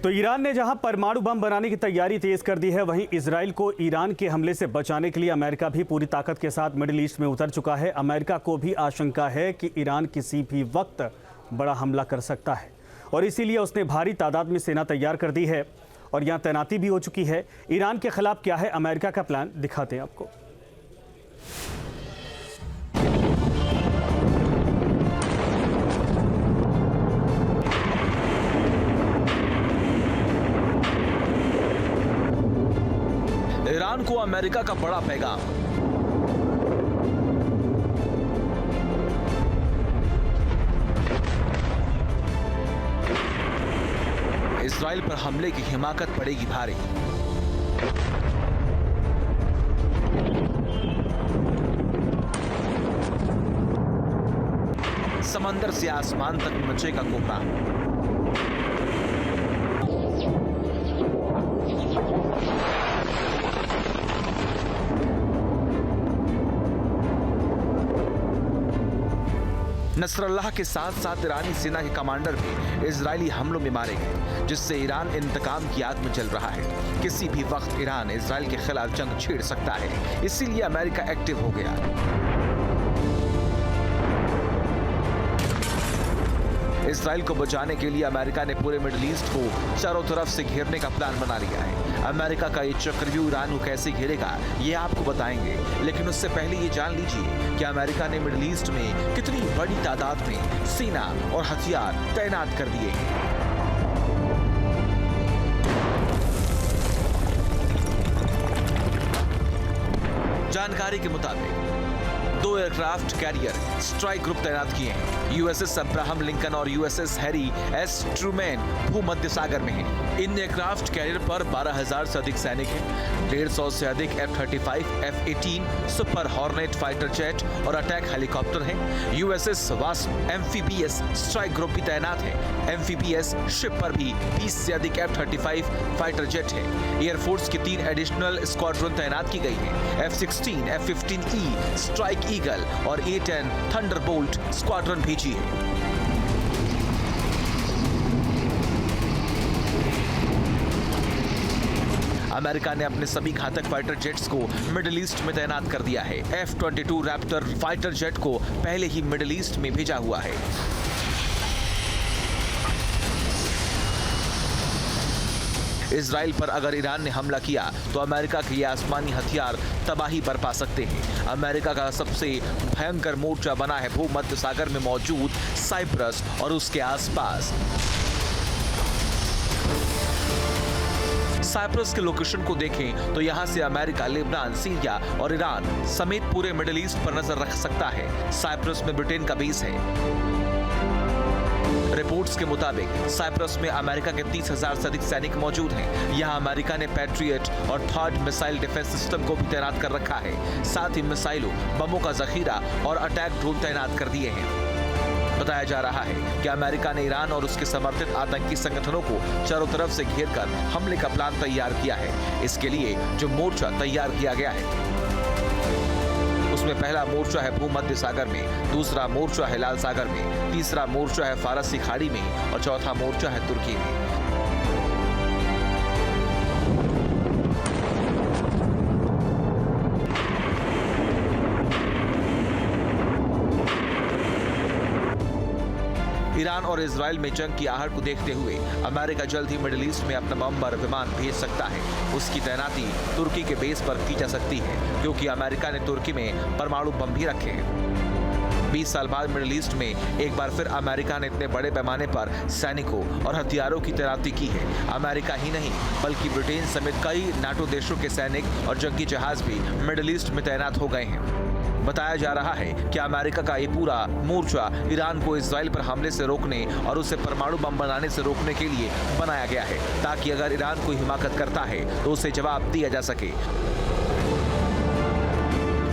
तो ईरान ने जहां परमाणु बम बनाने की तैयारी तेज कर दी है, वहीं इजराइल को ईरान के हमले से बचाने के लिए अमेरिका भी पूरी ताकत के साथ मिडिल ईस्ट में उतर चुका है। अमेरिका को भी आशंका है कि ईरान किसी भी वक्त बड़ा हमला कर सकता है और इसीलिए उसने भारी तादाद में सेना तैयार कर दी है और यहां तैनाती भी हो चुकी है। ईरान के खिलाफ क्या है अमेरिका का प्लान, दिखाते हैं आपको। ईरान को अमेरिका का बड़ा पैगाम। इजराइल पर हमले की हिमाकत पड़ेगी भारी। समंदर से आसमान तक मचेगा कोहरा। नसरल्लाह के साथ साथ ईरानी सेना के कमांडर भी इजरायली हमलों में मारे गए, जिससे ईरान इंतकाम की आग में जल रहा है। किसी भी वक्त ईरान इजराइल के खिलाफ जंग छेड़ सकता है, इसीलिए अमेरिका एक्टिव हो गया। इजराइल को बचाने के लिए अमेरिका ने पूरे मिडिल ईस्ट को चारों तरफ से घेरने का प्लान बना लिया है। अमेरिका का ये चक्रव्यूह ईरान को कैसे घेरेगा, ये आपको बताएंगे, लेकिन उससे पहले ये जान लीजिए कि अमेरिका ने मिडिल ईस्ट में कितनी बड़ी तादाद में सेना और हथियार तैनात कर दिए हैं। जानकारी के मुताबिक 2 एयरक्राफ्ट कैरियर स्ट्राइक ग्रुप तैनात किए हैं। यूएसएस अब्राहम लिंकन और यूएसएस हैरी एस ट्रूमैन भूमध्य सागर में हैं। इन एयरक्राफ्ट कैरियर पर 12,000 से अधिक सैनिक हैं। 150 से अधिक F-35, F-18 super hornet fighter jet और अटैक हेलीकॉप्टर हैं। USS wasp amphibious strike group भी तैनात है। एम्फीबियस शिप पर भी 20 से अधिक F-35 फाइटर जेट है। एयरफोर्स की 3 एडिशनल स्क्वाड्रन तैनात की गई है। F-16, F-15E स्ट्राइक ईगल और A-10 थंडरबोल्ट स्क्वाड्रन भेजी है। अमेरिका ने अपने सभी घातक फाइटर जेट्स को मिडिल ईस्ट में तैनात कर दिया है। F-22 रैप्टर फाइटर जेट को पहले ही मिडिल ईस्ट में भेजा हुआ है। इजराइल पर अगर ईरान ने हमला किया तो अमेरिका के ये आसमानी हथियार तबाही बरपा सकते हैं। अमेरिका का सबसे भयंकर मोर्चा बना है भूमध्य सागर में मौजूद साइप्रस और उसके आसपास। साइप्रस के लोकेशन को देखें तो यहां से अमेरिका, लेबनान, सीरिया और ईरान समेत पूरे मिडिल ईस्ट पर नजर रख सकता है। साइप्रस में ब्रिटेन का बेस है। रिपोर्ट्स के मुताबिक साइप्रस में अमेरिका के 30,000 से अधिक सैनिक मौजूद हैं। यहां अमेरिका ने पैट्रियट और थर्ड मिसाइल डिफेंस सिस्टम को भी तैनात कर रखा है। साथ ही मिसाइलों, बमों का जखीरा और अटैक ड्रोन तैनात कर दिए हैं। बताया जा रहा है कि अमेरिका ने ईरान और उसके समर्थित आतंकी संगठनों को चारों तरफ से घेरकर हमले का प्लान तैयार किया है। इसके लिए जो मोर्चा तैयार किया गया है उसमें पहला मोर्चा है भूमध्य सागर में, दूसरा मोर्चा है लाल सागर में, तीसरा मोर्चा है फारसी खाड़ी में और चौथा मोर्चा है तुर्की में। ईरान और इजराइल में जंग की आहट को देखते हुए अमेरिका जल्द ही मिडिल ईस्ट में अपना बमबार विमान भेज सकता है। उसकी तैनाती तुर्की के बेस पर की जा सकती है, क्योंकि अमेरिका ने तुर्की में परमाणु बम भी रखे हैं। 20 साल बाद मिडिल ईस्ट में एक बार फिर अमेरिका ने इतने बड़े पैमाने पर सैनिकों और हथियारों की तैनाती की है। अमेरिका ही नहीं बल्कि ब्रिटेन समेत कई नाटो देशों के सैनिक और जंगी जहाज भी मिडिल ईस्ट में तैनात हो गए हैं। बताया जा रहा है कि अमेरिका का ये पूरा मोर्चा ईरान को इजराइल पर हमले से रोकने और उसे परमाणु बम बनाने से रोकने के लिए बनाया गया है, ताकि अगर ईरान कोई हिमाकत करता है तो उसे जवाब दिया जा सके।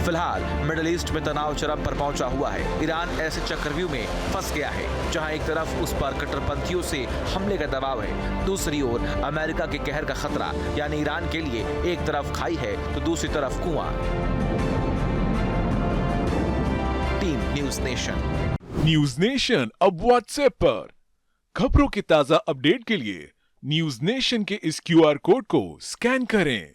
फिलहाल मिडिल ईस्ट में तनाव चरम पर पहुंचा हुआ है। ईरान ऐसे चक्रव्यूह में फंस गया है जहां एक तरफ उस पर कट्टरपंथियों से हमले का दबाव है, दूसरी ओर अमेरिका के कहर का खतरा, यानी ईरान के लिए एक तरफ खाई है तो दूसरी तरफ कुआं। टीम न्यूज नेशन अब व्हाट्सएप पर खबरों की ताजा अपडेट के लिए न्यूज नेशन के इस क्यूआर कोड को स्कैन करें